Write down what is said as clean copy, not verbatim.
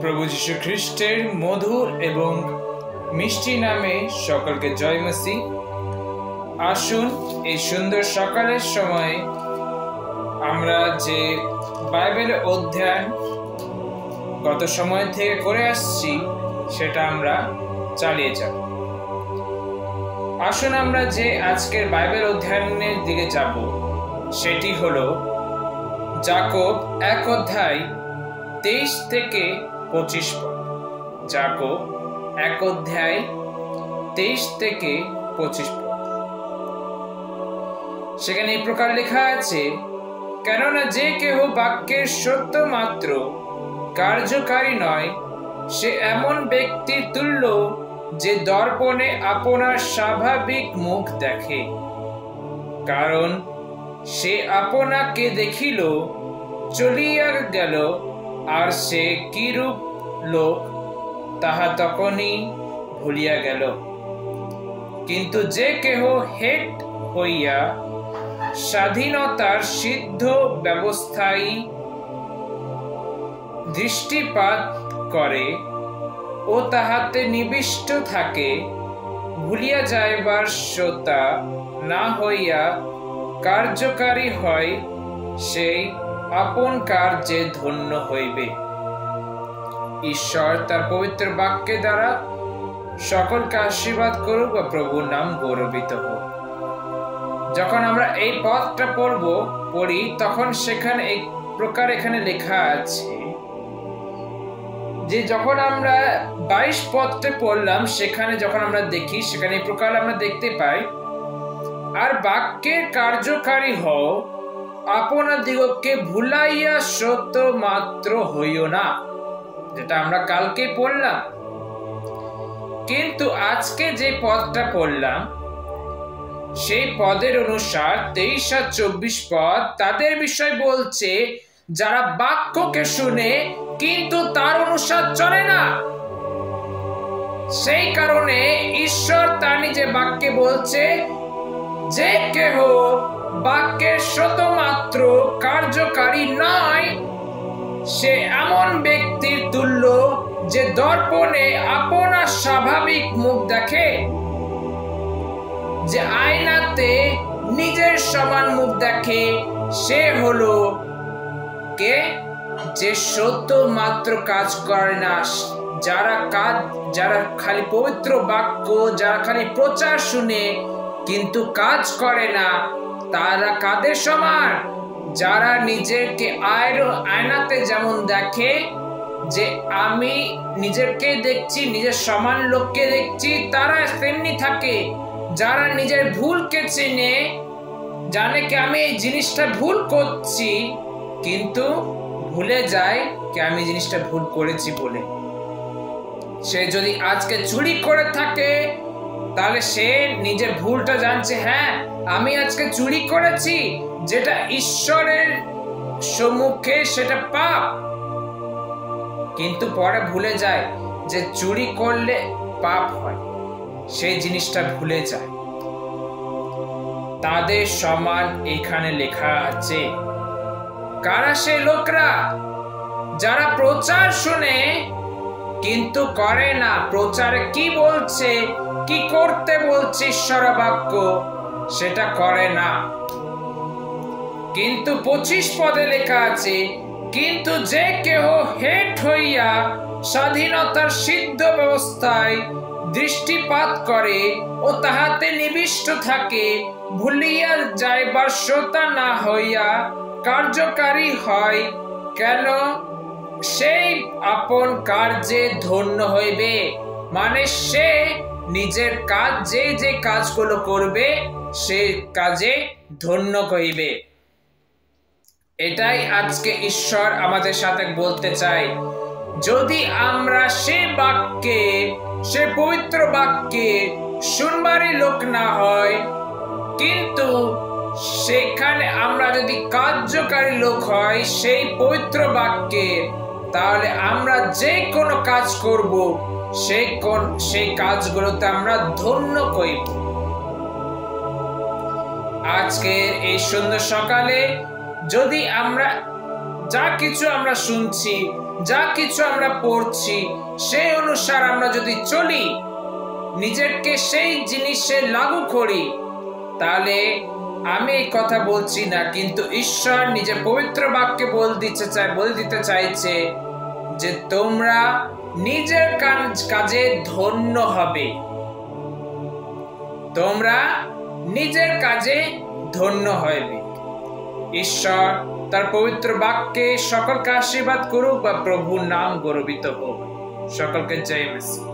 প্রভু যীশু খ্রিস্টের মধুর এবং মিষ্টি নামে সকলকে জয় মসি। আসুন এই সুন্দর সকালের সময় আমরা যে বাইবেল অধ্যয়ন গত সময় থেকে করে আসছি সেটা আমরা চালিয়ে যাব। আসুন আমরা যে আজকের বাইবেল অধ্যয়নের দিকে যাব সেটি হলো যাকোব 1 অধ্যায় 23 থেকে 25 পদ। যাকোব 1 অধ্যায় 23 থেকে 25 পদ। সেখানে এই প্রকার লেখা আছে, কেননা যে কেহ বাক্যের সত্য মাত্র কার্যকারী নয়, সে এমন ব্যক্তির তুল্য যে দর্পণে আপনার স্বাভাবিক মুখ দেখে। কারণ সে আপনাকে দেখিল, চলিয়া গেল, আর সে কিরূপ লোক তাহা তখনই ভুলিয়া গেল। কিন্তু যে কেহ হেট হইয়া স্বাধীনতার সিদ্ধ ব্যবস্থায় দৃষ্টিপাত করে ও তাহাতে নিবিষ্ট থাকে, ভুলিয়া যাইবার শ্রোতা না হইয়া কার্যকারী হয়, সেই আপন কার্যে ধন্য হইবে। ঈশ্বর তার পবিত্র বাক্যে দ্বারা সকলকে আশীর্বাদ করুক বা প্রভুর নাম গৌরবিত হোক। যখন আমরা এই পদটা পড়ি তখন সেখানে এক প্রকার এখানে লেখা আছে যে যখন আমরা 22 পদটা পড়লাম সেখানে যখন আমরা দেখি সেখানে এই প্রকার আমরা দেখতে পাই, আর বাক্যের কার্যকারী হও, আপনাদিগকে ভুলাইয়া সত্য মাত্র হইও না, যেটা আমরা কালকে পড়লাম। কিন্তু আজকে যে পদটা পড়লাম সেই পদের অনুসার 23 আর 24 পদ তাদের বিষয় বলছে যারা বাক্যকে শুনে কিন্তু তার অনুসার চলে না। সেই কারণে ঈশ্বর তার নিজে বাক্যে বলছে, যে কেহ বাক্যের শুধুমাত্র কার্যকারী নয়, সে এমন ব্যক্তির তুল্য যে দর্পণে আপনার স্বাভাবিক মুখ দেখে। যে আয়নাতে নিজের সমান মুখ দেখে সে হলো কে? যে সত্য মাত্র কাজ করে না। যারা খালি পবিত্র বাক্য, যারা খালি প্রচার শুনে কিন্তু কাজ করে না, তারা কাদের সমান? যারা নিজেকে আয়নাতে যেমন দেখে যে আমি নিজেকে দেখছি, নিজের সমান লোককে দেখছি, তারা তেমনি থাকে। যারা নিজের ভুলকে চেনে, জানে কি আমি এই জিনিসটা ভুল করছি, কিন্তু ভুলে যায় কি আমি জিনিসটা ভুল করেছি বলে। সে যদি আজকে চুরি করে থাকে তাহলে সে নিজের ভুলটা জানছে, হ্যাঁ আমি আজকে চুরি করেছি, যেটা ঈশ্বরের সম্মুখে সেটা পাপ, কিন্তু পরে ভুলে যায় যে চুরি করলে পাপ হয়, সেই জিনিসটা ভুলে যায়। তাদের সমান এখানে লেখা আছে। কারা সে লোকরা? যারা প্রচার শুনে কিন্তু করে না। প্রচারে কি বলছে, কি করতে বলছে ঈশ্বর বাক্য, সেটা করে না। কিন্তু 25 পদে লেখা আছে, কিন্তু যে কেহ হেট হইয়া স্বাধীনতার সিদ্ধ ব্যবস্থায় দৃষ্টিপাত করে ও তাহাতে নিবিষ্ট থাকে, ভুলিয়া যাইবার শ্রোতা না হইয়া কার্যকারী হয়, কেন? সেই আপন কার্যে ধন্য হইবে। মানে সে নিজের কাজ, যে কাজগুলো করবে সে কাজে ধন্য হইবে। এটাই আজকে ঈশ্বর আমাদের সাথে বলতে চাই। যদি আমরা সে বাক্যে, সে পবিত্র বাক্যে শুনবারই লোক না হয়, কিন্তু সেখানে আমরা যদি কার্যকারী লোক হয় সেই পবিত্র বাক্যে, তাহলে আমরা যে কোনো কাজ করব সেই কাজগুলোতে আমরা ধন্য হইব। আজকের এই সুন্দর সকালে যদি আমরা যা কিছু আমরা শুনছি, যা কিছু আমরা পড়ছি, সেই অনুসার আমরা যদি চলি, নিজেকে সেই জিনিসে লাগু করি, তাহলে আমি এই কথা বলছি না, কিন্তু ঈশ্বর নিজের পবিত্র বাক্যে বলে দিতে চাইছে যে তোমরা নিজের কাজে ধন্য হবে। তোমরা নিজের কাজে ধন্য হবে। ঈশ্বর তার পবিত্র বাক্যে সকলকে আশীর্বাদ করুক বা প্রভুর নাম গৌরবিত হোক। সকলকে জয় মেসি।